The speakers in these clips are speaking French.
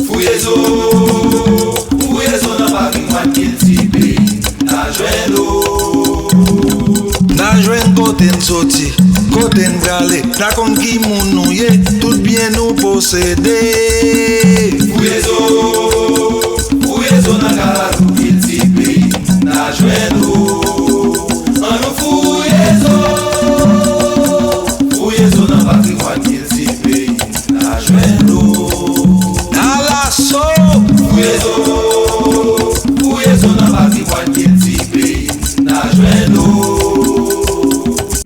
Fouyezo, fouyezo nan patrimoine cultivé, na jwen nou. Na jwen kote n soti, kote n brale, na kon ki moun nou ye, tout bien nou posede. Fouyezo, fouyezo nan kalakou cultivé, na jwen nou. An nou fouyezo, fouyezo nan patrimoine cultivé, na jwen nou.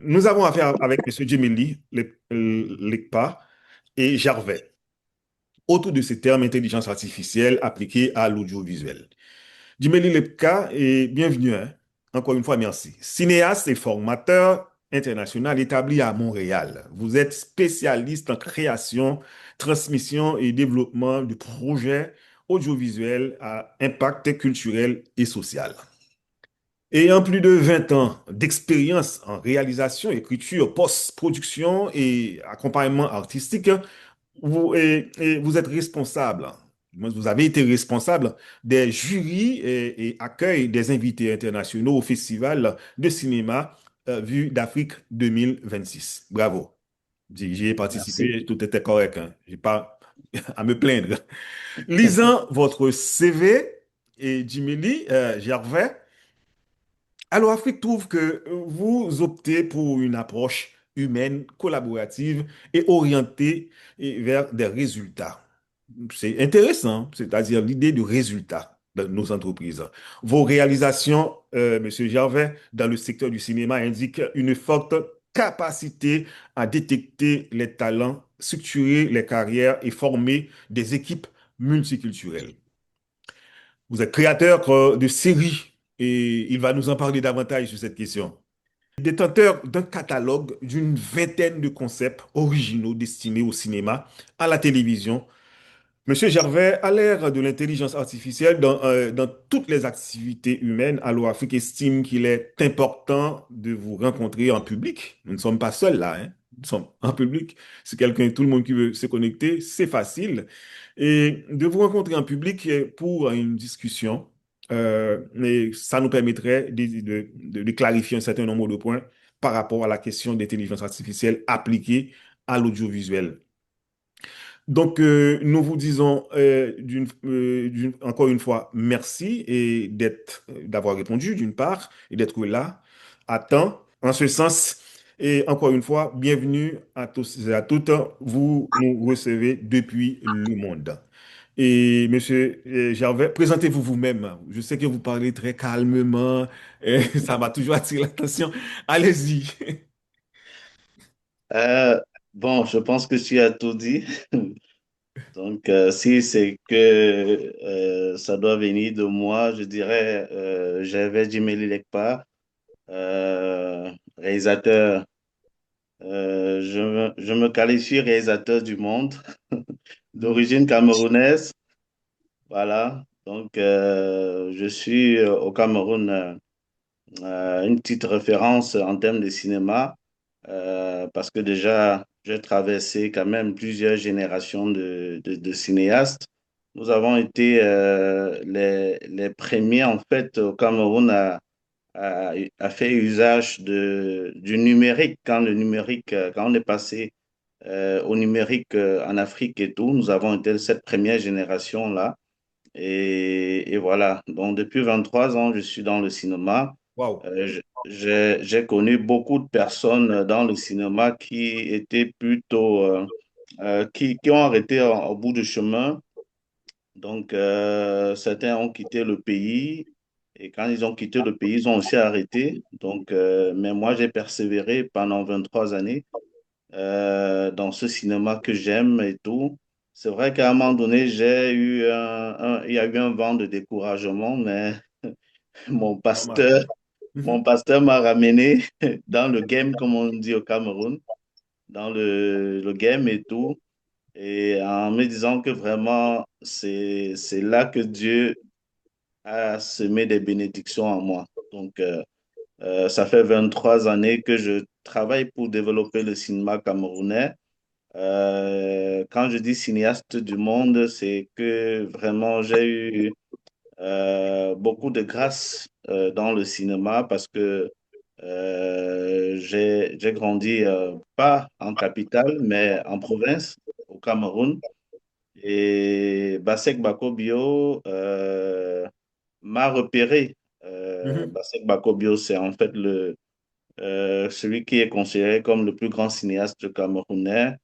Nous avons affaire avec M. Djemili Lekpa et Gervais autour de ces termes intelligence artificielle appliquée à l'audiovisuel. Djemili Lekpa, et bienvenue, hein. Encore une fois, merci. Cinéaste et formateur international établi à Montréal. Vous êtes spécialiste en création, transmission et développement de projets audiovisuels à impact culturel et social. Ayant plus de 20 ans d'expérience en réalisation, écriture, post-production et accompagnement artistique, vous êtes responsable, vous avez été responsable des jurys et accueil des invités internationaux au Festival de cinéma Vue d'Afrique 2026. Bravo. J'y ai participé, Merci. tout était correct, hein. J'ai pas à me plaindre. Lisant votre CV et Djemili Gervais, Allo Afrique trouve que vous optez pour une approche humaine, collaborative et orientée vers des résultats. C'est intéressant, c'est-à-dire l'idée du résultat dans nos entreprises. Vos réalisations, Monsieur Gervais, dans le secteur du cinéma indiquent une forte capacité à détecter les talents, structurer les carrières et former des équipes multiculturelles. Vous êtes créateur de séries et il va nous en parler davantage sur cette question. Détenteur d'un catalogue d'une vingtaine de concepts originaux destinés au cinéma, à la télévision. Monsieur Gervais, à l'ère de l'intelligence artificielle dans toutes les activités humaines, Allo Afrique estime qu'il est important de vous rencontrer en public. Nous ne sommes pas seuls là, hein. Nous sommes en public. Si quelqu'un, tout le monde qui veut se connecter, c'est facile. Et de vous rencontrer en public pour une discussion, et ça nous permettrait de clarifier un certain nombre de points par rapport à la question d'intelligence artificielle appliquée à l'audiovisuel. Donc, nous vous disons encore une fois merci et d'avoir répondu d'une part et d'être là à temps. En ce sens, et encore une fois, bienvenue à tous et à toutes. Vous nous recevez depuis le monde. Et Monsieur Gervais, présentez-vous vous-même. Je sais que vous parlez très calmement, et ça va toujours attirer l'attention. Allez-y. Euh, bon, je pense que tu as tout dit. Donc, si c'est que ça doit venir de moi, je dirais j'avais Djemili Lekpa, réalisateur. Je me qualifie réalisateur du monde, d'origine camerounaise. Voilà. Donc, je suis au Cameroun une petite référence en termes de cinéma, parce que déjà, j'ai traversé quand même plusieurs générations de cinéastes. Nous avons été les premiers, en fait, au Cameroun à faire usage du numérique. Quand on est passé au numérique en Afrique et tout, nous avons été cette première génération-là. Et voilà, donc depuis 23 ans, je suis dans le cinéma. Waouh. J'ai connu beaucoup de personnes dans le cinéma qui étaient plutôt, qui ont arrêté au bout du chemin. Donc, certains ont quitté le pays et quand ils ont quitté le pays, ils ont aussi arrêté. Donc, mais moi, j'ai persévéré pendant 23 années dans ce cinéma que j'aime et tout. C'est vrai qu'à un moment donné, il y a eu un vent de découragement, mais mon Normal. pasteur, mon Mhm. pasteur m'a ramené dans le game, comme on dit au Cameroun, dans le game et tout, et en me disant que vraiment, c'est là que Dieu a semé des bénédictions en moi. Donc, ça fait 23 années que je travaille pour développer le cinéma camerounais. Quand je dis cinéaste du monde, c'est que vraiment j'ai eu beaucoup de grâce dans le cinéma parce que j'ai grandi pas en capitale, mais en province, au Cameroun. Et Basek Bakobio m'a repéré. Mhm, Basek Bakobio, c'est en fait celui qui est considéré comme le plus grand cinéaste camerounais.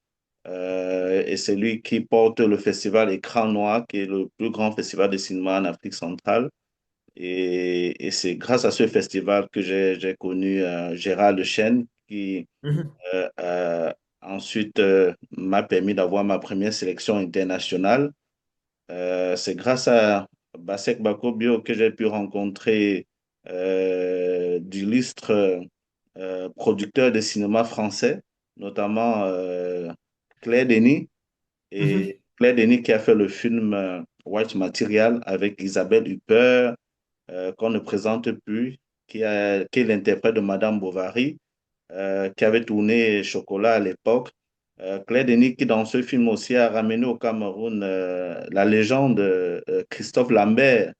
Et c'est lui qui porte le festival Écran Noir, qui est le plus grand festival de cinéma en Afrique centrale. Et c'est grâce à ce festival que j'ai connu Gérard Lechêne, qui mhm, euh, euh, ensuite m'a permis d'avoir ma première sélection internationale. C'est grâce à Basek Bakobio que j'ai pu rencontrer d'illustres producteurs de cinéma français, notamment Claire Denis. mhm, Et Claire Denis qui a fait le film White Material avec Isabelle Huppert, qu'on ne présente plus, qui est l'interprète de Madame Bovary, qui avait tourné Chocolat à l'époque. Claire Denis, qui dans ce film aussi a ramené au Cameroun la légende Christophe Lambert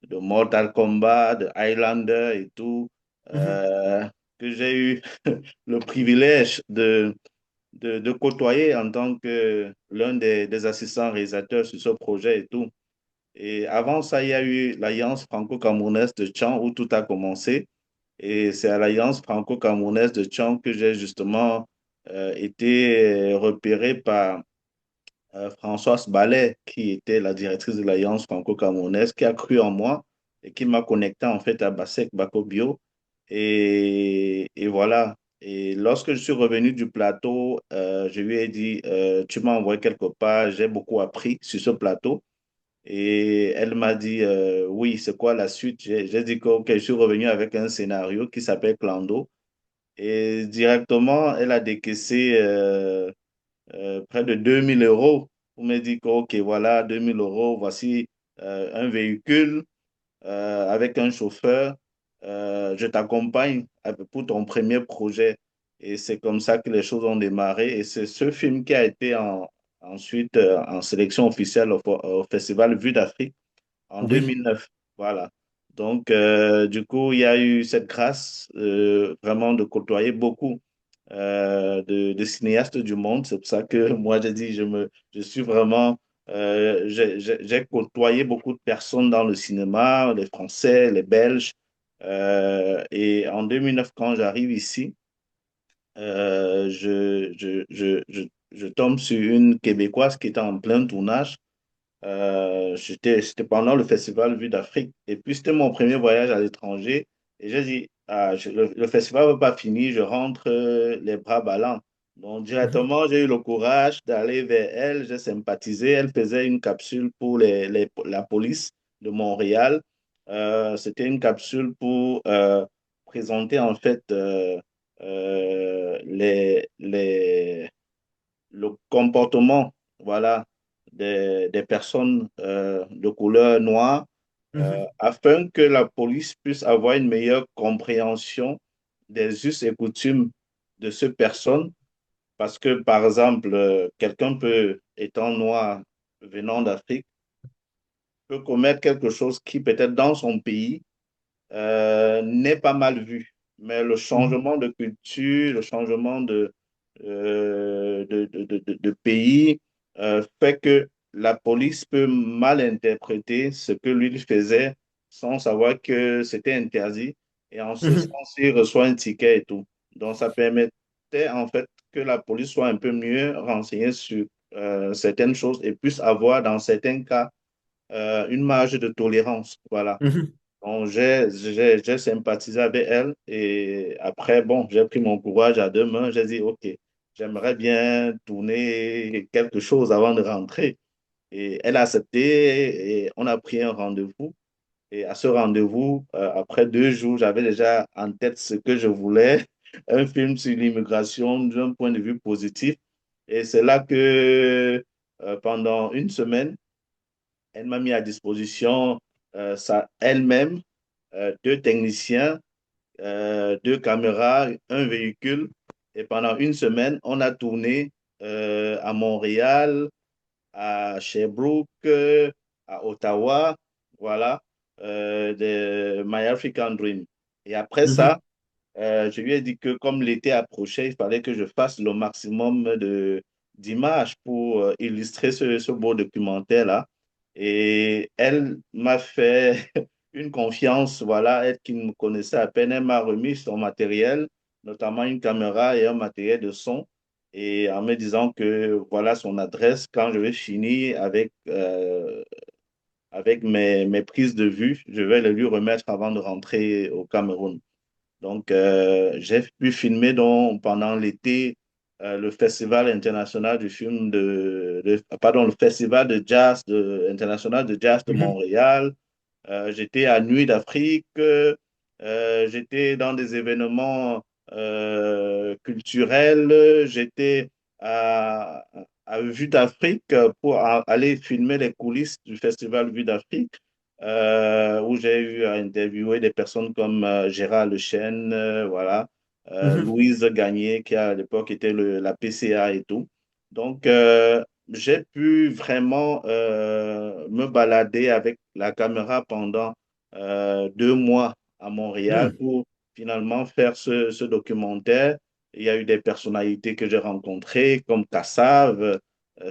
de Mortal Kombat, de Highlander et tout, mhm. euh, que j'ai eu le privilège de côtoyer en tant que l'un des assistants réalisateurs sur ce projet et tout. Et avant ça, il y a eu l'Alliance franco-camerounaise de Tchang où tout a commencé. Et c'est à l'Alliance franco-camerounaise de Tchang que j'ai justement été repéré par Françoise Ballet, qui était la directrice de l'Alliance franco-camerounaise, qui a cru en moi et qui m'a connecté en fait à Basek Bakobio. Et voilà. Et lorsque je suis revenu du plateau, je lui ai dit, tu m'as envoyé quelque part, j'ai beaucoup appris sur ce plateau. Et elle m'a dit, oui, c'est quoi la suite? J'ai dit que ok, je suis revenu avec un scénario qui s'appelle Clando. Et directement, elle a décaissé près de 2 000 euros pour me dire que, ok, voilà, 2 000 euros, voici un véhicule avec un chauffeur. Je t'accompagne pour ton premier projet. Et c'est comme ça que les choses ont démarré. Et c'est ce film qui a été ensuite en sélection officielle au Festival Vue d'Afrique en Oui. 2009. Voilà. Donc, du coup, il y a eu cette grâce vraiment de côtoyer beaucoup de cinéastes du monde. C'est pour ça que moi, j'ai dit, je suis vraiment, j'ai côtoyé beaucoup de personnes dans le cinéma, les Français, les Belges. Et en 2009, quand j'arrive ici, je tombe sur une Québécoise qui était en plein tournage. C'était pendant le festival Vue d'Afrique. Et puis, c'était mon premier voyage à l'étranger. Et j'ai dit, ah, le festival ne va pas finir, je rentre les bras ballants. Donc, Mhm, directement, j'ai eu le courage d'aller vers elle. J'ai sympathisé. Elle faisait une capsule pour la police de Montréal. C'était une capsule pour présenter, en fait, le comportement, voilà, des personnes de couleur noire mhm, afin que la police puisse avoir une meilleure compréhension des us et coutumes de ces personnes. Parce que, par exemple, quelqu'un peut, étant noir, venant d'Afrique, peut commettre quelque chose qui peut-être dans son pays n'est pas mal vu. Mais le mhm, changement de culture, le changement de pays fait que la police peut mal interpréter ce que lui faisait sans savoir que c'était interdit. Et en ce mhm, sens, il reçoit un ticket et tout. Donc, ça permettait en fait que la police soit un peu mieux renseignée sur certaines choses et puisse avoir, dans certains cas, une marge de tolérance. Voilà. mhm. Donc, j'ai sympathisé avec elle et après, bon, j'ai pris mon courage à deux mains. J'ai dit, OK, j'aimerais bien tourner quelque chose avant de rentrer. Et elle a accepté et on a pris un rendez-vous. Et à ce rendez-vous, après 2 jours, j'avais déjà en tête ce que je voulais, un film sur l'immigration d'un point de vue positif. Et c'est là que pendant une semaine, elle m'a mis à disposition elle-même 2 techniciens, 2 caméras, un véhicule. Et pendant une semaine, on a tourné à Montréal, à Sherbrooke, à Ottawa, voilà, de My African Dream. Et après Mhm. ça, je lui ai dit que comme l'été approchait, il fallait que je fasse le maximum d'images pour illustrer ce beau documentaire-là. Et elle m'a fait une confiance, voilà, elle qui me connaissait à peine, elle m'a remis son matériel, notamment une caméra et un matériel de son, et en me disant que voilà son adresse quand je vais finir avec mes prises de vue, je vais le lui remettre avant de rentrer au Cameroun. Donc, j'ai pu filmer donc, pendant l'été le Festival international du film pardon, le Festival de jazz international de jazz de Mhm. Montréal. J'étais à Nuit d'Afrique, j'étais dans des événements culturels, j'étais à, à Vue d'Afrique pour aller filmer les coulisses du Festival Vue d'Afrique, où j'ai eu à interviewer des personnes comme Gérard Lechêne, voilà, Mhm. Louise Gagné, qui à l'époque était la PCA et tout. Donc, j'ai pu vraiment me balader avec la caméra pendant 2 mois à Montréal Mhm. pour finalement faire ce documentaire. Il y a eu des personnalités que j'ai rencontrées, comme Kassav.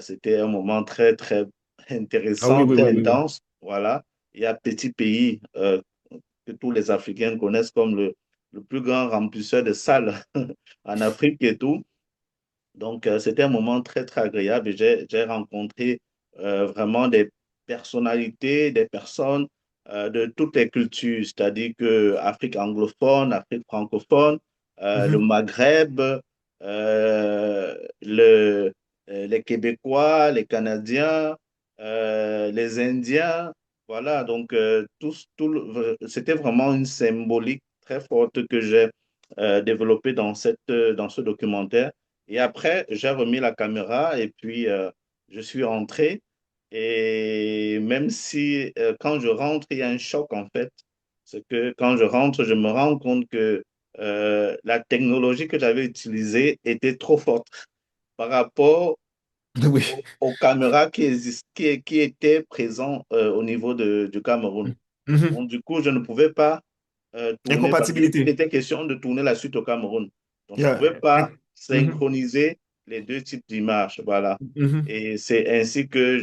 C'était un moment très, très Ah oui, intéressant, oui, très oui, oui, oui. intense. Voilà. Il y a Petit Pays que tous les Africains connaissent comme le plus grand remplisseur de salles en Afrique et tout. Donc, c'était un moment très, très agréable et j'ai rencontré vraiment des personnalités, des personnes de toutes les cultures, c'est-à-dire que Afrique anglophone, Afrique francophone, le Mhm. Maghreb, les Québécois, les Canadiens, les Indiens. Voilà, donc c'était vraiment une symbolique très forte que j'ai développée dans ce documentaire. Et après, j'ai remis la caméra et puis je suis rentré. Et même si quand je rentre, il y a un choc en fait, c'est que quand je rentre, je me rends compte que la technologie que j'avais utilisée était trop forte par rapport Oui. aux caméras qui étaient présentes au niveau du Cameroun. Mhm. Donc, du coup, je ne pouvais pas tourner parce qu'il Incompatibilité. était question de tourner la suite au Cameroun. Donc, je ne pouvais Yeah. pas Mhm. synchroniser les deux types d'images. Voilà. Mhm. Et euh, c'est ainsi que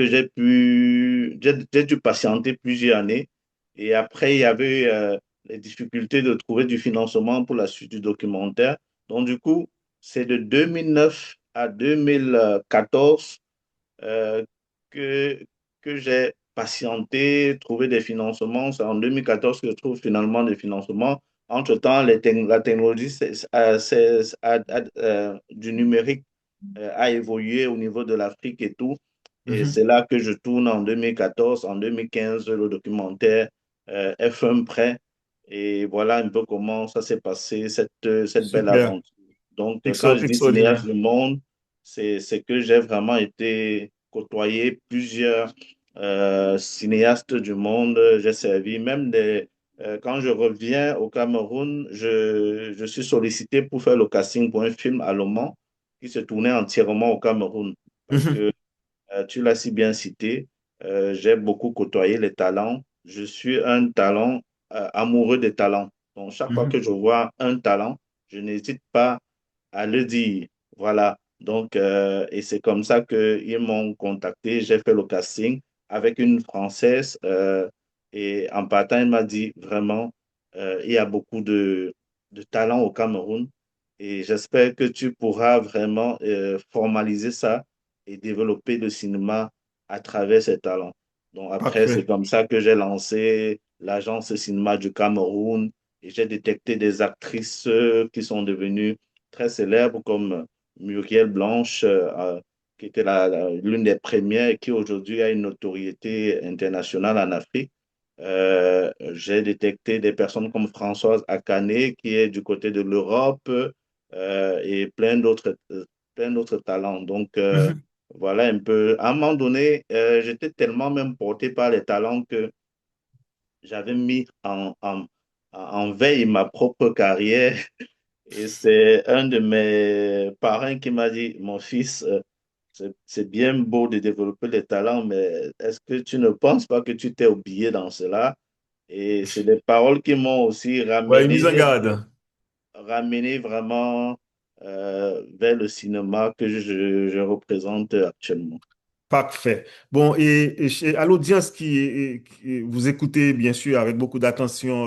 j'ai dû patienter plusieurs années. Et après, il y avait les difficultés de trouver du financement pour la suite du documentaire. Donc, du coup, c'est de 2009 à 2014 euh, que, que j'ai patienté, trouvé des financements. C'est en 2014 que je trouve finalement des financements. Entre-temps, la technologie du numérique a évolué au niveau de l'Afrique et tout. Et Mhm. c'est là que je tourne en 2014, en 2015, le documentaire F1 prêt. Et voilà un peu comment ça s'est passé, cette belle Super. aventure. Donc, quand je dis cinéaste Extraordinaire. du monde, c'est que j'ai vraiment été côtoyer plusieurs cinéastes du monde. J'ai servi même quand je reviens au Cameroun, je suis sollicité pour faire le casting pour un film allemand qui se tournait entièrement au Cameroun. Parce Mhm. que tu l'as si bien cité, j'ai beaucoup côtoyé les talents. Je suis un talent amoureux des talents. Donc, chaque fois Mhm. que je vois un talent, je n'hésite pas à le dire. Voilà. Donc, et c'est comme ça qu'ils m'ont contacté. J'ai fait le casting avec une Française. Et en partant, elle m'a dit vraiment, il y a beaucoup de talent au Cameroun. Et j'espère que tu pourras vraiment formaliser ça et développer le cinéma à travers ces talents. Donc après, c'est Parfait. comme ça que j'ai lancé l'agence cinéma du Cameroun et j'ai détecté des actrices qui sont devenues très célèbres comme Muriel Blanche, qui était l'une des premières et qui aujourd'hui a une notoriété internationale en Afrique. J'ai détecté des personnes comme Françoise Akane, qui est du côté de l'Europe, et plein d'autres talents. Donc, Mhm. voilà un peu. À un moment donné, j'étais tellement même porté par les talents que j'avais mis en veille ma propre carrière Et c'est un de mes parrains qui m'a dit, mon fils, c'est bien beau de développer les talents, mais est-ce que tu ne penses pas que tu t'es oublié dans cela? Et c'est des paroles qui m'ont aussi Ouais, une mise en garde. ramené vraiment vers le cinéma que je représente actuellement. Parfait. Bon, à l'audience qui vous écoutez bien sûr avec beaucoup d'attention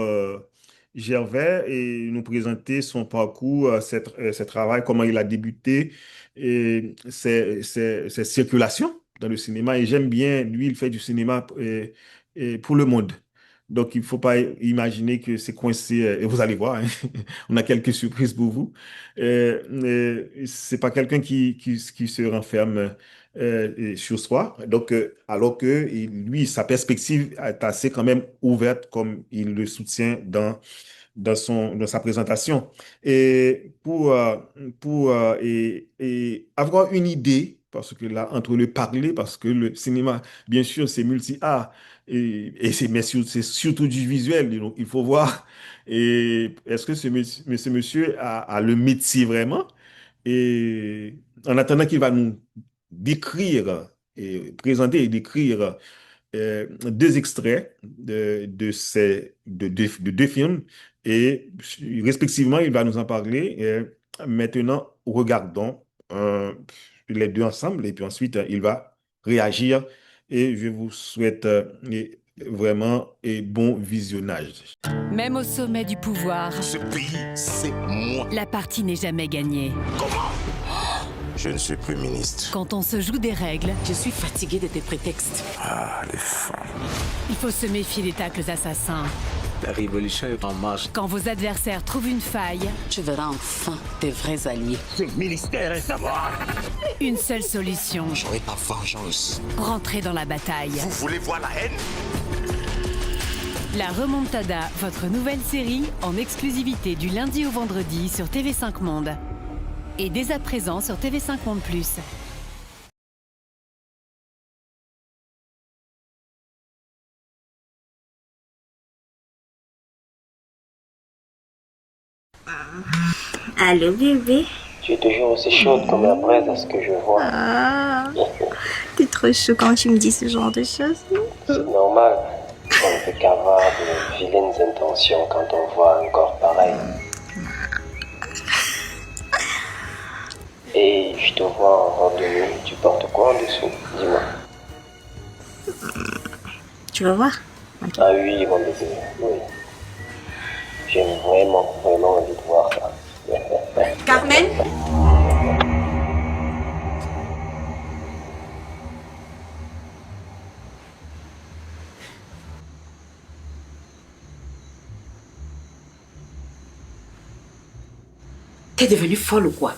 Gervais et nous présenter son parcours, ses travaux, comment il a débuté et ses circulations dans le cinéma. Et j'aime bien, lui, il fait du cinéma pour le monde. Donc, il ne faut pas imaginer que c'est coincé, et vous allez voir, hein, on a quelques surprises pour vous. C'est pas quelqu'un qui se renferme et sur soi. Donc, alors que lui, sa perspective est assez quand même ouverte, comme il le soutient dans sa présentation. Et et avoir une idée, parce que là, entre le parler, parce que le cinéma, bien sûr, c'est multi-art, mais c'est surtout du visuel, donc il faut voir. Et est-ce que ce monsieur a le métier vraiment? Et en attendant qu'il va nous décrire et présenter et décrire deux extraits de deux films et respectivement, il va nous en parler. Maintenant, regardons les deux ensemble et puis ensuite, il va réagir et je vous souhaite vraiment et bon visionnage. Même au sommet du pouvoir, Ce pays, c'est moi. la partie n'est jamais gagnée. Je ne suis plus ministre. Quand on se joue des règles, Je suis fatiguée de tes prétextes. Ah, les femmes. il faut se méfier des tacles assassins. La révolution est en marche. Quand vos adversaires trouvent une faille, Tu verras enfin tes vrais alliés. Ce ministère est à moi. une seule solution, J'aurai pas vengeance. rentrer dans la bataille. Vous voulez voir la haine? La Remontada, votre nouvelle série, en exclusivité du lundi au vendredi sur TV5 Monde. Et dès à présent sur TV5 Monde+. Allô bébé. Tu es toujours aussi chaude comme la braise à ce que je vois. Ah, t'es trop chaud quand tu me dis ce genre de choses. C'est normal. On ne peut qu'avoir de vilaines intentions quand on voit un corps pareil. Et je te vois en robe de nuit. Tu portes quoi en dessous? Dis-moi. Tu vas voir. Ah oui, mon bébé, oui. J'ai vraiment envie de voir ça. Carmen? T'es devenue folle ou quoi?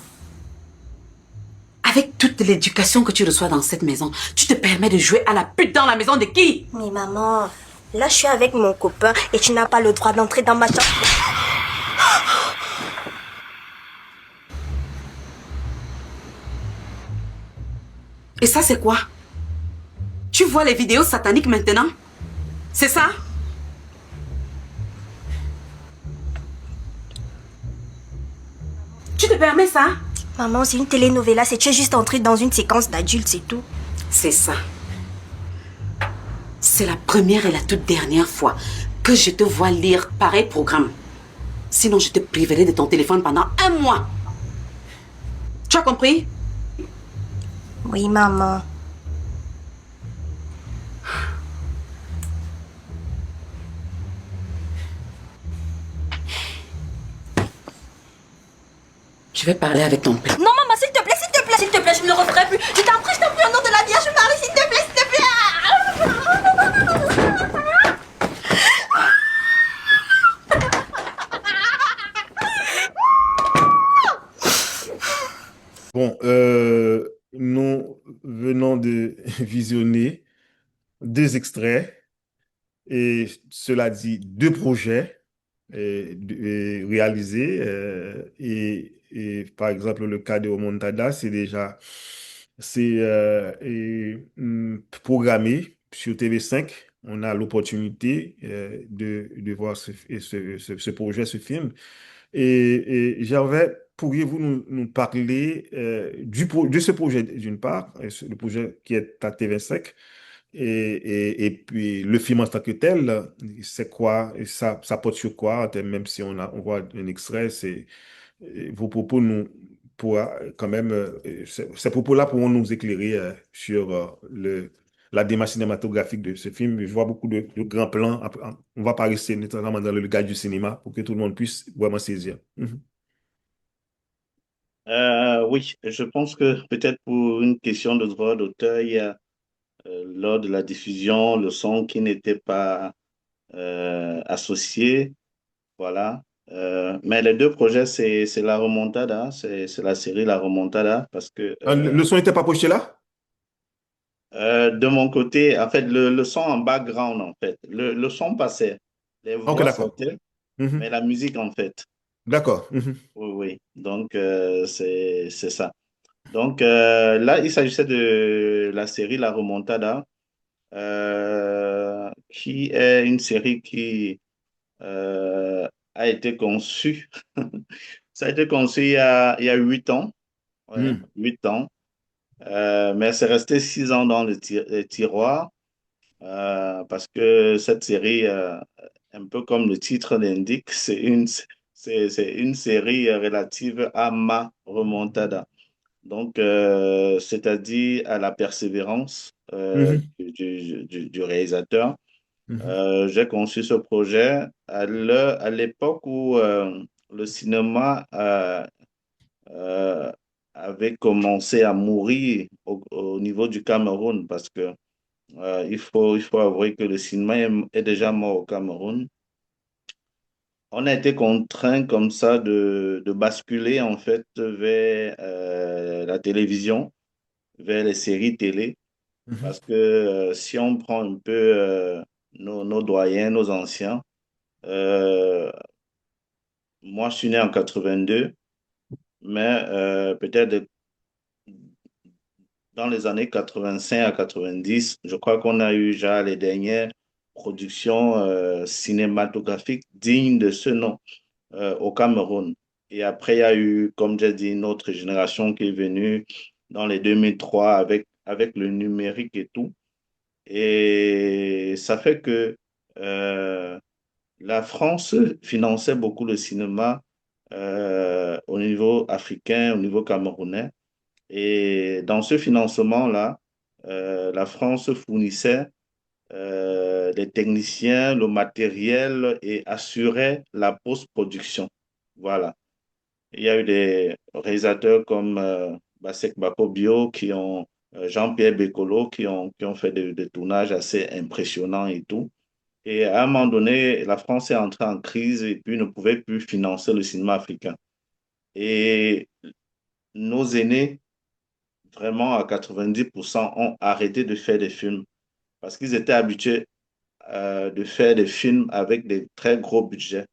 Avec toute l'éducation que tu reçois dans cette maison, tu te permets de jouer à la pute dans la maison de qui? Mais maman, là je suis avec mon copain et tu n'as pas le droit d'entrer dans ma chambre. Et ça, c'est quoi? Tu vois les vidéos sataniques maintenant? C'est ça? Tu te permets ça? Maman, c'est une telenovela, c'est tu es juste entrée dans une séquence d'adultes, c'est tout. C'est ça. C'est la première et la toute dernière fois que je te vois lire pareil programme. Sinon, je te priverai de ton téléphone pendant 1 mois. Tu as compris? Oui, maman. Je vais parler avec ton père. Non, maman, s'il te plaît, s'il te plaît, s'il te plaît, je ne le referai plus. Je t'en prie, au nom de la Vierge Marie, s'il te plaît, s'il te plaît. Bon, nous venons de visionner deux extraits et cela dit deux projets réalisés par exemple le cas de Remontada c'est programmé sur TV5. On a l'opportunité de voir ce projet, ce film. Et Gervais, pourriez-vous nous parler de ce projet d'une part, le projet qui est à T25, et puis le film en tant que tel, c'est quoi, et ça porte sur quoi, même si on voit un extrait, vos propos quand même, ces propos-là pourront nous éclairer sur la démarche cinématographique de ce film. Je vois beaucoup de grands plans. On va pas rester notamment dans le gars du cinéma pour que tout le monde puisse vraiment saisir. Mhm. Oui, je pense que peut-être pour une question de droit d'auteur, il y a lors de la diffusion le son qui n'était pas associé, voilà. Mais les deux projets, c'est La Remontada, c'est la série La Remontada, parce que Le son n'était pas projeté là? de mon côté, en fait, le son en background, en fait, le son passait, les Ok, voix d'accord. sortaient, mais Mhm. la musique, en fait, D'accord. Mhm. oui, oui. Donc, c'est ça. Donc, là, il s'agissait de la série La Remontada, qui est une série qui a été conçue. Ça a été conçu il y a 8 ans, ouais, Mhm. 8 ans. Mais c'est resté 6 ans dans les tiroirs parce que cette série, un peu comme le titre l'indique, c'est une série relative à ma remontada. Donc, c'est-à-dire à la persévérance Mhm. du réalisateur. Mhm. J'ai conçu ce projet à l'époque où le cinéma euh, avait commencé à mourir au niveau du Cameroun parce que il faut avouer que le cinéma est déjà mort au Cameroun. On a été contraint comme ça de basculer en fait vers la télévision, vers les séries télé, Mhm. parce que si on prend un peu nos doyens, nos anciens, euh, moi je suis né en 82, mais peut-être dans les années 85 à 90, je crois qu'on a eu déjà les dernières productions cinématographiques dignes de ce nom au Cameroun. Et après, il y a eu, comme j'ai dit, une autre génération qui est venue dans les 2003 avec le numérique et tout. Et ça fait que euh, la France finançait beaucoup le cinéma au niveau africain, au niveau camerounais. Et dans ce financement-là, la France fournissait les techniciens, le matériel et assurait la post-production. Voilà. Il y a eu des réalisateurs comme Basek Bakobio, Jean-Pierre Bécolo, qui ont fait des tournages assez impressionnants et tout. Et à un moment donné, la France est entrée en crise et puis ne pouvait plus financer le cinéma africain. Et nos aînés, vraiment à 90%, ont arrêté de faire des films parce qu'ils étaient habitués de faire des films avec des très gros budgets.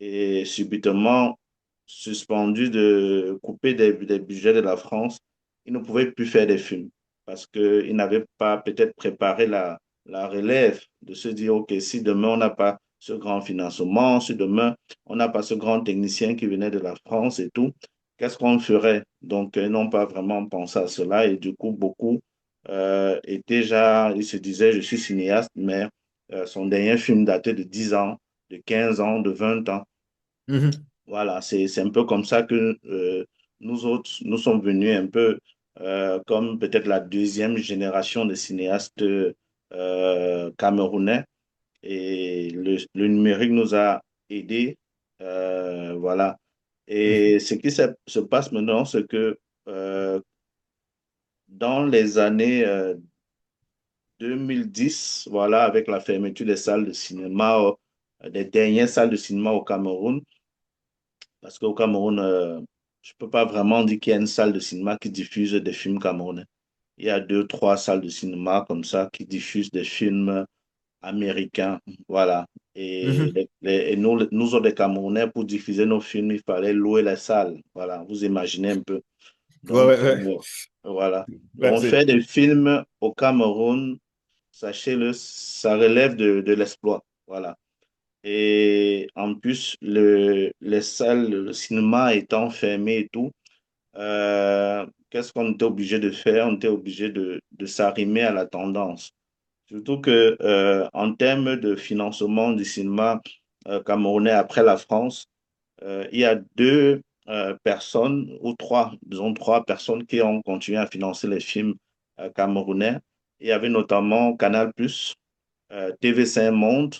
Et subitement, suspendu de couper des budgets de la France, ils ne pouvaient plus faire des films parce qu'ils n'avaient pas peut-être préparé la relève de se dire, OK, si demain on n'a pas ce grand financement, si demain on n'a pas ce grand technicien qui venait de la France et tout, qu'est-ce qu'on ferait? Donc, ils n'ont pas vraiment pensé à cela et du coup, beaucoup étaient déjà, ils se disaient, je suis cinéaste, mais son dernier film datait de 10 ans, de 15 ans, de 20 ans. Mhm. Voilà, c'est un peu comme ça que nous autres, nous sommes venus un peu comme peut-être la deuxième génération de cinéastes camerounais. Et le numérique nous a aidés. Voilà. Mhm. Et ce qui se passe maintenant, c'est que dans les années 2010, voilà, avec la fermeture des salles de cinéma, des dernières salles de cinéma au Cameroun, parce qu'au Cameroun, je ne peux pas vraiment dire qu'il y a une salle de cinéma qui diffuse des films camerounais. Il y a deux, trois salles de cinéma comme ça qui diffusent des films américains. Voilà. Et, Mhm. et nous autres, les Camerounais, pour diffuser nos films, il fallait louer les salles. Voilà. Vous imaginez un peu. Ouais, Donc, ouais, ouais. voilà. Ouais, Donc, faire des films au Cameroun, sachez-le, ça relève de l'exploit. Voilà. Et en plus, les salles, le cinéma étant fermé et tout, qu'est-ce qu'on était obligé de faire? On était obligé de s'arrimer à la tendance. Surtout que, en termes de financement du cinéma camerounais après la France, il y a deux personnes, ou trois, disons trois personnes qui ont continué à financer les films camerounais. Il y avait notamment Canal+, TV5 Monde,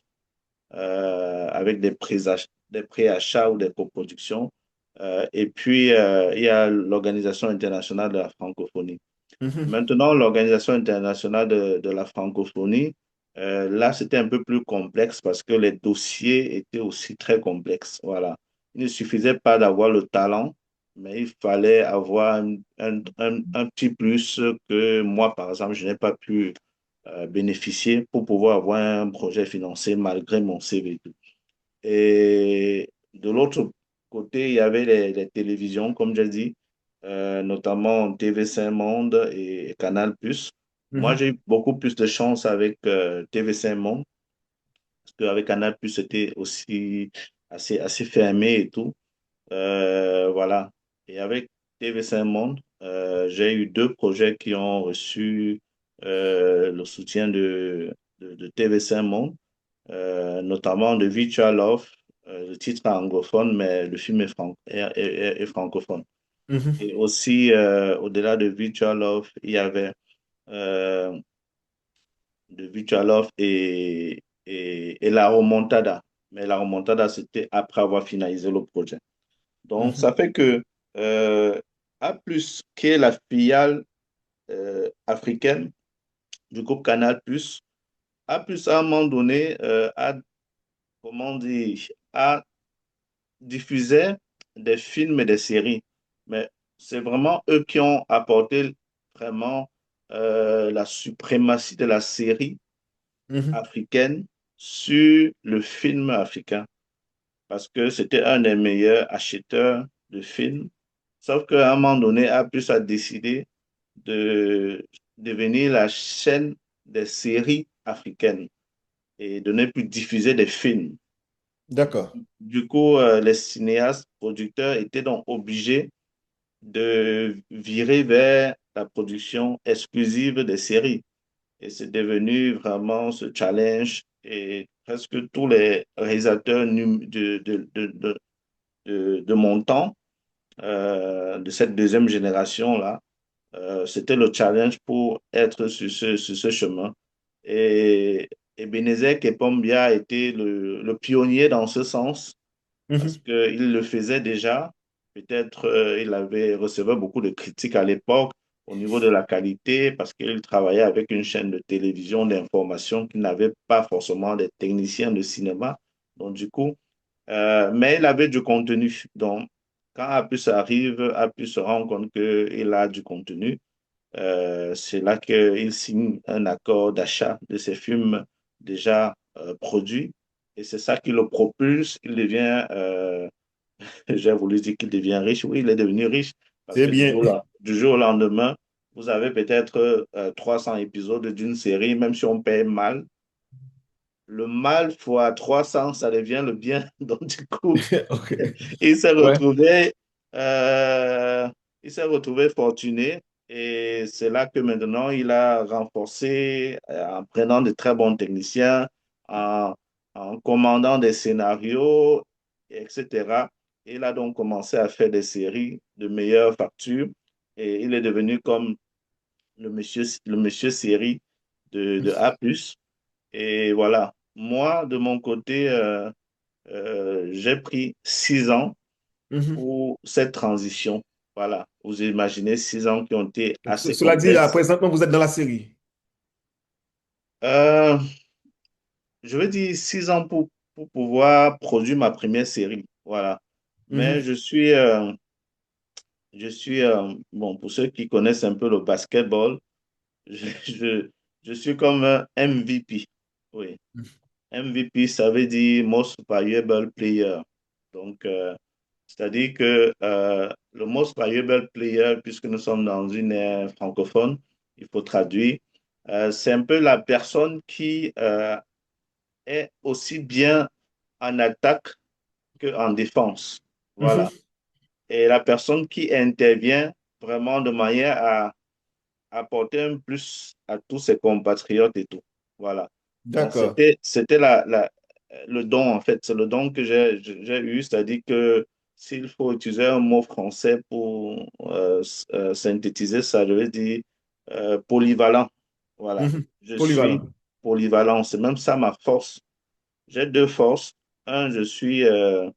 avec des préachats ou des coproductions. Et puis, il y a l'Organisation internationale de la francophonie. Mhm. Maintenant, l'Organisation internationale de la francophonie, là, c'était un peu plus complexe parce que les dossiers étaient aussi très complexes. Voilà. Il ne suffisait pas d'avoir le talent, mais il fallait avoir un petit plus que moi, par exemple, je n'ai pas pu bénéficier pour pouvoir avoir un projet financé malgré mon CV. Et de l'autre côté, il y avait les télévisions, comme j'ai dit, notamment TV5 Monde et Canal+. Moi, Mhm. j'ai eu beaucoup plus de chance avec TV5 Monde, parce qu'avec Canal+, c'était aussi assez fermé et tout. Voilà. Et avec TV5 Monde, j'ai eu deux projets qui ont reçu le soutien de TV5 Monde, notamment de Virtual Love. Le titre est anglophone, mais le film est francophone. Mhm. Et aussi, au-delà de Virtual Love, il y avait euh, de Virtual Love et La Remontada. Mais La Remontada, c'était après avoir finalisé le projet. Donc, Mhm. ça fait que A+, qui est la filiale africaine du groupe Canal+, A+, à un moment donné, comment dire, a diffusé des films et des séries. Mais c'est vraiment eux qui ont apporté vraiment la suprématie de la série Mhm. africaine sur le film africain. Parce que c'était un des meilleurs acheteurs de films. Sauf qu'à un moment donné, A+, a décidé de devenir la chaîne des séries africaines et de ne plus diffuser des films. D'accord. Du coup, les cinéastes, producteurs étaient donc obligés de virer vers la production exclusive des séries. Et c'est devenu vraiment ce challenge. Et presque tous les réalisateurs de mon temps, de cette deuxième génération-là, c'était le challenge pour être sur ce chemin. Et Ebenezer Kepombia a été le pionnier dans ce sens parce Mhm. qu'il le faisait déjà. Peut-être il avait recevait beaucoup de critiques à l'époque au niveau de la qualité parce qu'il travaillait avec une chaîne de télévision d'information qui n'avait pas forcément des techniciens de cinéma. Donc, du coup, mais il avait du contenu. Donc, quand Apus arrive, Apus se rend compte qu'il a du contenu. C'est là qu'il signe un accord d'achat de ces films déjà produits. Et c'est ça qui le propulse. Il devient, j'ai voulu dire qu'il devient riche. Oui, il est devenu riche parce C'est que bien. du jour au lendemain, vous avez peut-être 300 épisodes d'une série, même si on paye mal. Le mal fois 300, ça devient le bien. Donc, du coup, Ok. il s'est Ouais. retrouvé, euh, il s'est retrouvé fortuné et c'est là que maintenant il a renforcé en prenant de très bons techniciens, en, en commandant des scénarios, etc. Il a donc commencé à faire des séries de meilleure facture et il est devenu comme le monsieur série de A+. Et voilà, moi, de mon côté, j'ai pris 6 ans Mhm. pour cette transition. Voilà, vous imaginez 6 ans qui ont été Donc, assez cela dit, là, complexes. présentement, vous êtes dans la série. Euh, je veux dire 6 ans pour pouvoir produire ma première série. Voilà. Mais Mhm. bon, pour ceux qui connaissent un peu le basketball, je, je, je suis comme un MVP. Oui. MVP, ça veut dire Most Valuable Player. Donc, c'est-à-dire que le Most Valuable Player, puisque nous sommes dans une ère francophone, il faut traduire, c'est un peu la personne qui est aussi bien en attaque qu'en défense. Mhm. Voilà. Et la personne qui intervient vraiment de manière à apporter un plus à tous ses compatriotes et tout. Voilà. Donc, D'accord. c'était le don, en fait. C'est le don que j'ai eu, c'est-à-dire que s'il faut utiliser un mot français pour synthétiser ça, je vais dire polyvalent. Voilà. Mhm. Je suis Polyvalent. polyvalent. C'est même ça ma force. J'ai deux forces. Un, je suis euh,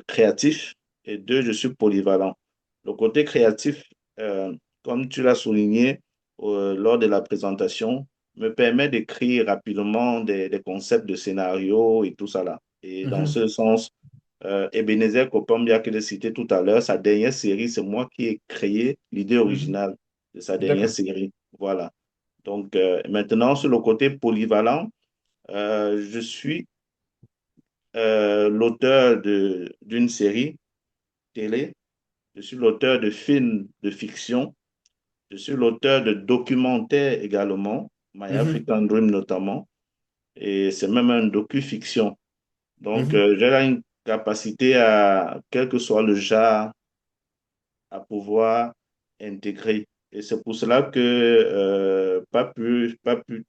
créatif et deux, je suis polyvalent. Le côté créatif, euh, comme tu l'as souligné lors de la présentation, me permet d'écrire rapidement des concepts de scénario et tout ça là. Et dans Mhm. ce sens, Ebenezer Kopambia que j'ai cité tout à l'heure, sa dernière série, c'est moi qui ai créé l'idée Mhm. originale de sa dernière D'accord. série. Voilà. Donc maintenant, sur le côté polyvalent, je suis l'auteur d'une série télé, je suis l'auteur de films de fiction, je suis l'auteur de documentaires également, My Mhm. African Dream notamment, et c'est même un docu-fiction. Donc, Mhm. j'ai là une capacité à, quel que soit le genre, à pouvoir intégrer. Et c'est pour cela que, pas plus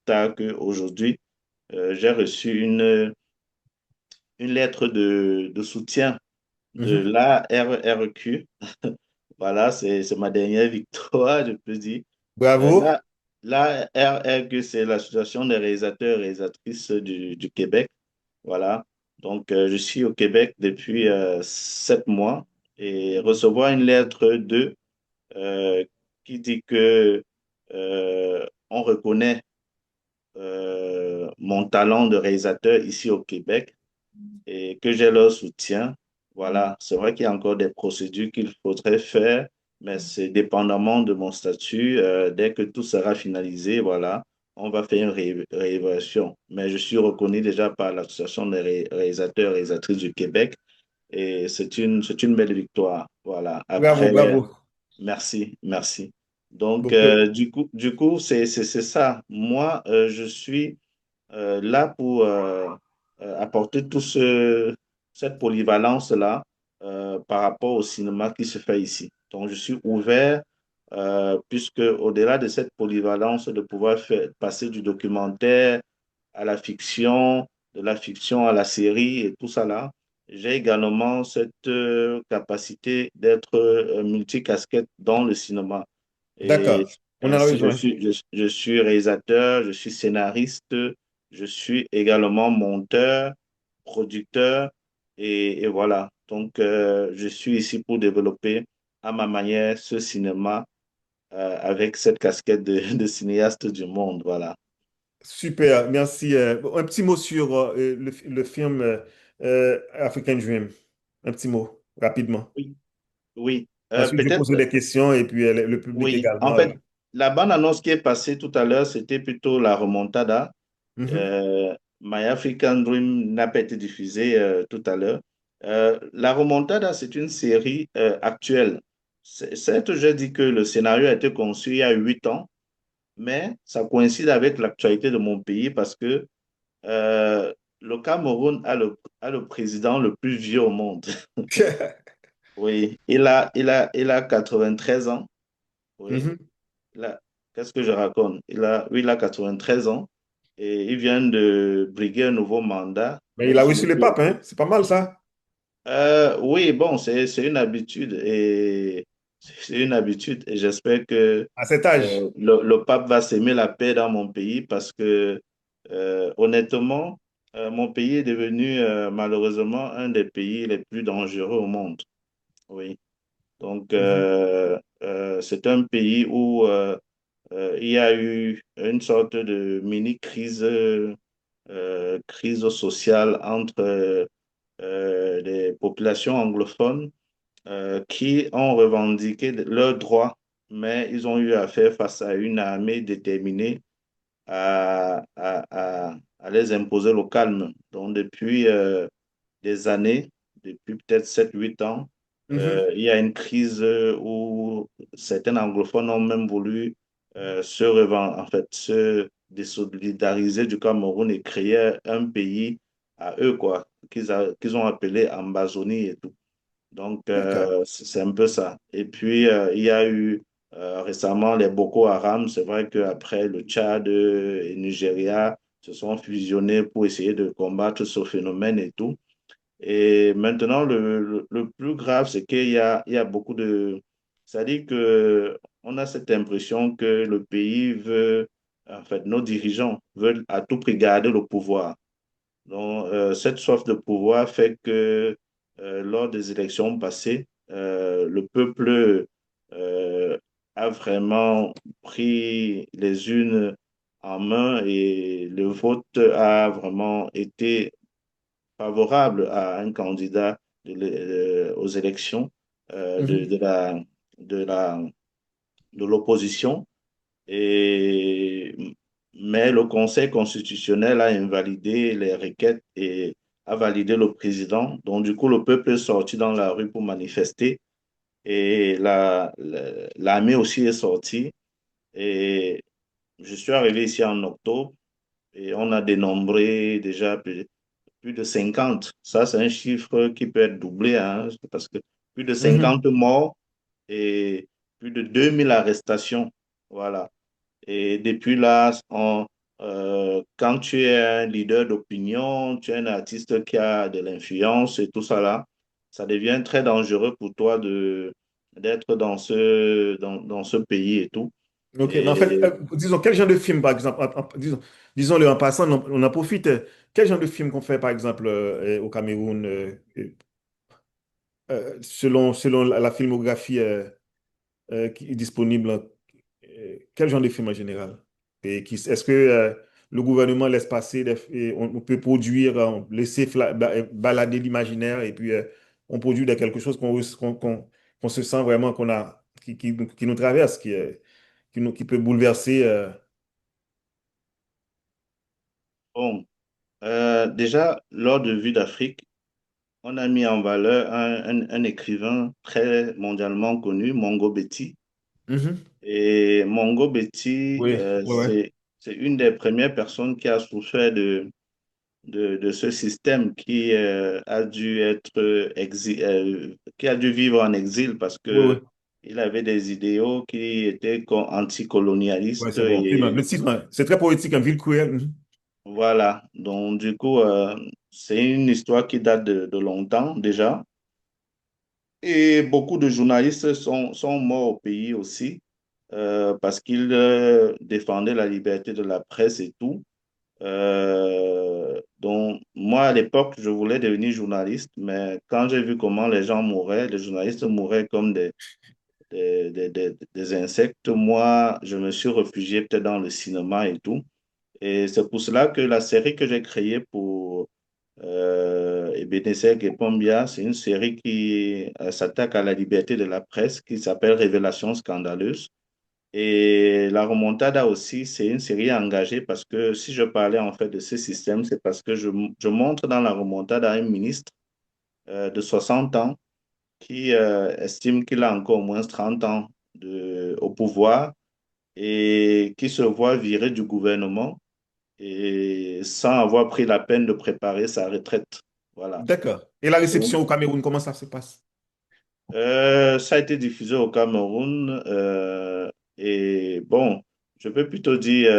tard qu'aujourd'hui, j'ai reçu une lettre de soutien de Mhm. l'ARRQ. Voilà, c'est ma dernière victoire, je peux dire. Bravo. L'ARRQ, c'est l'Association des réalisateurs et réalisatrices du Québec. Voilà. Donc, je suis au Québec depuis 7 mois et recevoir une lettre d'eux qui dit que on reconnaît mon talent de réalisateur ici au Québec et que j'ai leur soutien. Voilà, c'est vrai qu'il y a encore des procédures qu'il faudrait faire, mais c'est dépendamment de mon statut. Dès que tout sera finalisé, voilà, on va faire une réévaluation. Mais je suis reconnu déjà par l'Association des réalisateurs et réalisatrices du Québec et c'est une belle victoire. Voilà, Bravo, après, bravo. merci, merci. Donc, Donc, du coup, c'est ça. Moi, je suis là pour apporter cette polyvalence-là par rapport au cinéma qui se fait ici. Donc, je suis ouvert, puisque au-delà de cette polyvalence, de pouvoir passer du documentaire à la fiction, de la fiction à la série et tout ça là, j'ai également cette capacité d'être multicasquette dans le cinéma. Et d'accord. On en a ainsi, besoin. je suis réalisateur, je suis scénariste, je suis également monteur, producteur, et voilà. Donc, je suis ici pour développer à ma manière ce cinéma avec cette casquette de cinéaste du monde. Voilà. Super, merci. Un petit mot sur le film African Dream. Un petit mot, rapidement. Oui, oui. Ensuite, je pose Peut-être, des questions et puis le public oui. En également. fait, la bande-annonce qui est passée tout à l'heure, c'était plutôt la remontada. Mhm. Euh, My African Dream n'a pas été diffusé tout à l'heure. La Remontada, c'est une série actuelle. Certes, j'ai dit que le scénario a été conçu il y a 8 ans, mais ça coïncide avec l'actualité de mon pays parce que le Cameroun a le président le plus vieux au monde. Oui, il a 93 ans. Oui, Mhm. là, qu'est-ce que je raconte? Oui, il a 93 ans et il vient de briguer un nouveau mandat. Mais il Donc, a il reçu est le plus... pape, hein? C'est pas mal ça. Oui, bon, c'est une habitude et c'est une habitude et j'espère que À cet âge. le pape va s'aimer la paix dans mon pays parce que honnêtement, mon pays est devenu malheureusement un des pays les plus dangereux au monde. Oui. Donc, Mhm. c'est un pays où il y a eu une sorte de mini-crise crise sociale entre les populations anglophones qui ont revendiqué leurs droits, mais ils ont eu à faire face à une armée déterminée à les imposer le calme. Donc, depuis des années, depuis peut-être 7 8 ans, Mhm. il y a une crise où certains anglophones ont même voulu en fait, se désolidariser du Cameroun et créer un pays à eux, quoi, qu'ils ont appelé Ambazonie et tout. Donc, D'accord. c'est un peu ça. Et puis, il y a eu récemment les Boko Haram. C'est vrai qu'après, le Tchad et le Nigeria se sont fusionnés pour essayer de combattre ce phénomène et tout. Et maintenant, le plus grave, c'est il y a beaucoup de... C'est-à-dire que on a cette impression que le pays veut, en fait, nos dirigeants veulent à tout prix garder le pouvoir. Donc, cette soif de pouvoir fait que lors des élections passées, le peuple euh, a vraiment pris les unes en main et le vote a vraiment été favorable à un candidat aux élections euh, de, Mhm. de la, de la, de l'opposition. Et, mais le Conseil constitutionnel a invalidé les requêtes et a validé le président. Donc, du coup, le peuple est sorti dans la rue pour manifester et l'armée aussi est sortie. Et je suis arrivé ici en octobre et on a dénombré déjà plus de 50. Ça, c'est un chiffre qui peut être doublé, hein, parce que plus de Mhm. 50 morts et plus de 2000 arrestations. Voilà. Et depuis là, quand tu es un leader d'opinion, tu es un artiste qui a de l'influence et tout ça là, ça devient très dangereux pour toi d'être dans ce pays et tout. Ok, mais en fait, Et disons, quel genre de film, par exemple, disons-le en passant, on en profite, quel genre de film qu'on fait, par exemple, au Cameroun, selon la filmographie qui est disponible, quel genre de film en général? Est-ce que le gouvernement laisse passer, et on peut produire, laisser balader l'imaginaire et puis on produit quelque chose qu'on se sent vraiment qui nous traverse, qui peut bouleverser. bon, déjà, lors de Vue d'Afrique, on a mis en valeur un écrivain très mondialement connu, Mongo Betty. Mhm. Et Mongo Betty, Oui, ouais, ouais. c'est une des premières personnes qui a souffert de ce système qui a dû qui a dû vivre en exil parce Ouais, que ouais. il avait des idéaux qui étaient Ouais, anticolonialistes c'est bon. et Le titre, hein, c'est très poétique, un ville cruelle. Mhm. voilà. Donc, du coup, c'est une histoire qui date de longtemps déjà. Et beaucoup de journalistes sont morts au pays aussi parce qu'ils défendaient la liberté de la presse et tout. Donc, moi, à l'époque, je voulais devenir journaliste, mais quand j'ai vu comment les gens mouraient, les journalistes mouraient comme des insectes, moi, je me suis réfugié peut-être dans le cinéma et tout. Et c'est pour cela que la série que j'ai créée pour Ebenezer Pombia, c'est une série qui s'attaque à la liberté de la presse, qui s'appelle Révélation scandaleuse. Et la remontada aussi, c'est une série engagée parce que si je parlais en fait de ce système, c'est parce que je montre dans la remontada un ministre de 60 ans qui estime qu'il a encore au moins 30 ans au pouvoir et qui se voit virer du gouvernement et sans avoir pris la peine de préparer sa retraite. Voilà. D'accord. Et la Donc, réception au Cameroun, comment ça se passe? ça a été diffusé au Cameroun et bon, je peux plutôt dire,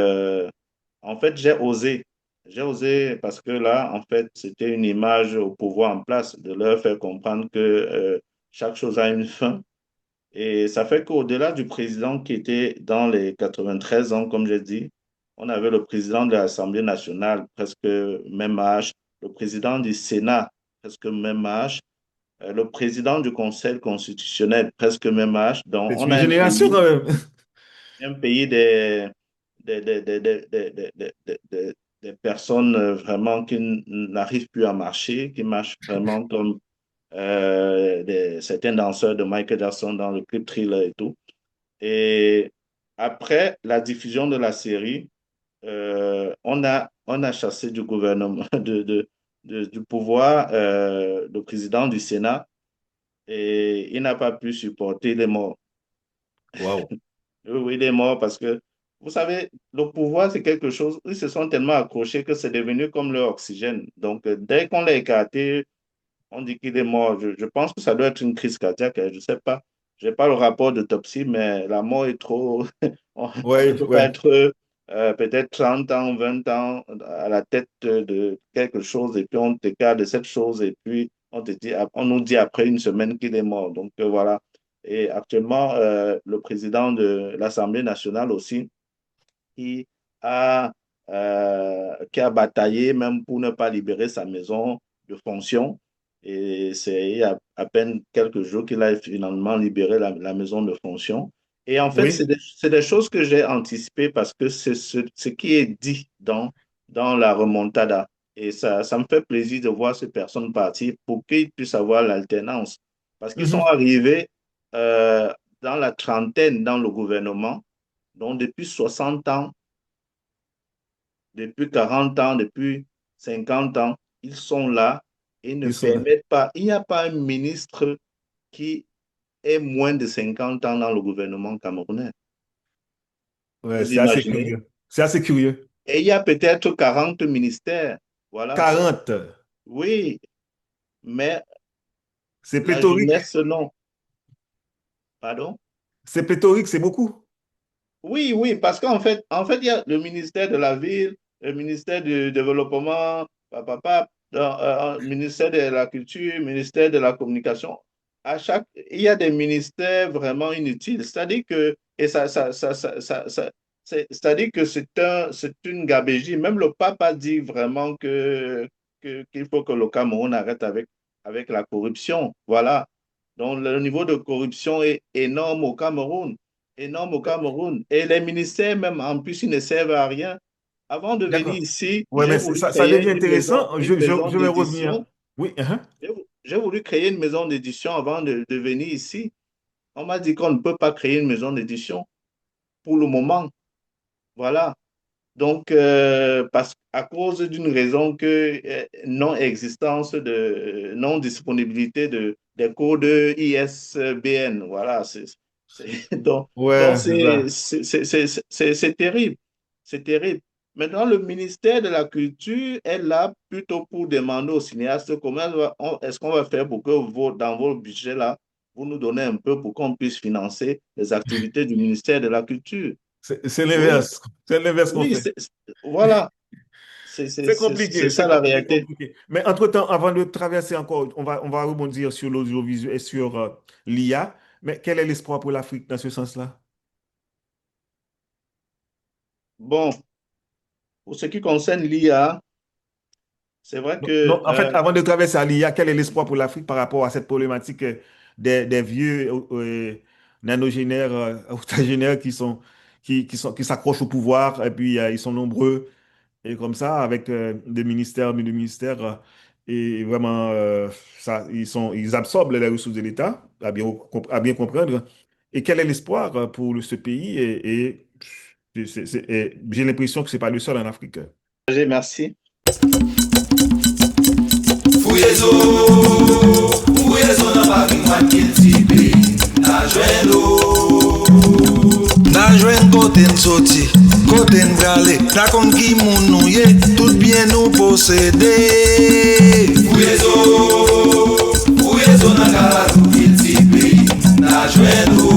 en fait, j'ai osé. J'ai osé parce que là, en fait, c'était une image au pouvoir en place de leur faire comprendre que chaque chose a une fin. Et ça fait qu'au-delà du président qui était dans les 93 ans, comme j'ai dit, on avait le président de l'Assemblée nationale, presque même âge, le président du Sénat, presque même âge, le président du Conseil constitutionnel, presque même âge. Donc, C'est on une a génération quand même. un pays des personnes vraiment qui n'arrivent plus à marcher, qui marchent vraiment comme certains danseurs de Michael Jackson dans le clip Thriller et tout. Et après la diffusion de la série, on a chassé du gouvernement, du pouvoir, le président du Sénat, et il n'a pas pu supporter les morts. Waouh. Oui, oui, il est mort parce que vous savez, le pouvoir, c'est quelque chose, ils se sont tellement accrochés que c'est devenu comme leur oxygène. Donc, dès qu'on l'a écarté, on dit qu'il est mort. Je pense que ça doit être une crise cardiaque, hein, je ne sais pas. Je n'ai pas le rapport d'autopsie, mais la mort est trop. On ne Ouais, peut pas ouais. être peut-être 30 ans, 20 ans à la tête de quelque chose et puis on t'écarte de cette chose et puis on nous dit après une semaine qu'il est mort. Donc voilà. Et actuellement, le président de l'Assemblée nationale aussi, qui qui a bataillé même pour ne pas libérer sa maison de fonction. Et c'est il y a à peine quelques jours qu'il a finalement libéré la maison de fonction. Et en fait, Oui. c'est des choses que j'ai anticipées parce que c'est ce qui est dit dans la remontada. Et ça me fait plaisir de voir ces personnes partir pour qu'ils puissent avoir l'alternance. Parce qu'ils sont Mhm. arrivés dans la trentaine dans le gouvernement. Donc, depuis 60 ans, depuis 40 ans, depuis 50 ans, ils sont là et ne Ils sont là. permettent pas. Il n'y a pas un ministre qui ait moins de 50 ans dans le gouvernement camerounais. Ouais, Vous c'est assez imaginez? curieux. C'est assez curieux. Et il y a peut-être 40 ministères. Voilà. 40. Oui, mais C'est la pléthorique. jeunesse, non. Pardon? C'est pléthorique, c'est beaucoup. Oui, oui, parce il y a le ministère de la Ville, le ministère du Développement, ministère de la Culture, ministère de la Communication. Il y a des ministères vraiment inutiles. C'est-à-dire que, et c'est-à-dire que c'est une gabegie. Même le pape a dit vraiment qu'il faut que le Cameroun arrête avec la corruption. Voilà. Donc, le niveau de corruption est énorme au Cameroun, énorme au Cameroun. Et les ministères, même en plus, ils ne servent à rien. Avant de venir D'accord. ici, Ouais, mais ça devient intéressant. une maison Je vais revenir. d'édition. Oui, hein. J'ai voulu créer une maison d'édition avant de venir ici. On m'a dit qu'on ne peut pas créer une maison d'édition pour le moment. Voilà. Donc, à cause d'une raison que non-existence non-disponibilité des codes ISBN. Voilà. Donc Ouais, c'est ça. c'est terrible. C'est terrible. Maintenant, le ministère de la Culture est là plutôt pour demander aux cinéastes comment est-ce qu'on va faire pour que dans vos budgets là, vous nous donnez un peu pour qu'on puisse financer les activités du ministère de la Culture. C'est Oui, l'inverse. C'est l'inverse qu'on oui, fait. voilà, c'est C'est ça la compliqué, réalité. compliqué. Mais entre-temps, avant de traverser encore, on va rebondir sur l'audiovisuel et sur l'IA. Mais quel est l'espoir pour l'Afrique dans ce sens-là? Bon, pour ce qui concerne l'IA, c'est vrai Non, que non, en fait, avant de traverser à l'IA, quel est l'espoir pour l'Afrique par rapport à cette problématique des vieux nanogénaires, octogénaires qui s'accrochent au pouvoir et puis ils sont nombreux et comme ça avec des ministères, mais des ministères et vraiment ils absorbent les ressources de l'État à bien comprendre. Et quel est l'espoir pour ce pays et j'ai l'impression que c'est pas le seul en Afrique. merci. Fouyezo, fouyezo na bagi mwantil tipe, na jwen lo. Na jwen kote nsoti, kote ngale, na kon ki moun nou ye, tout bien nou posede. Fouyezo, fouyezo na kala mwantil tipe, na jwen lo.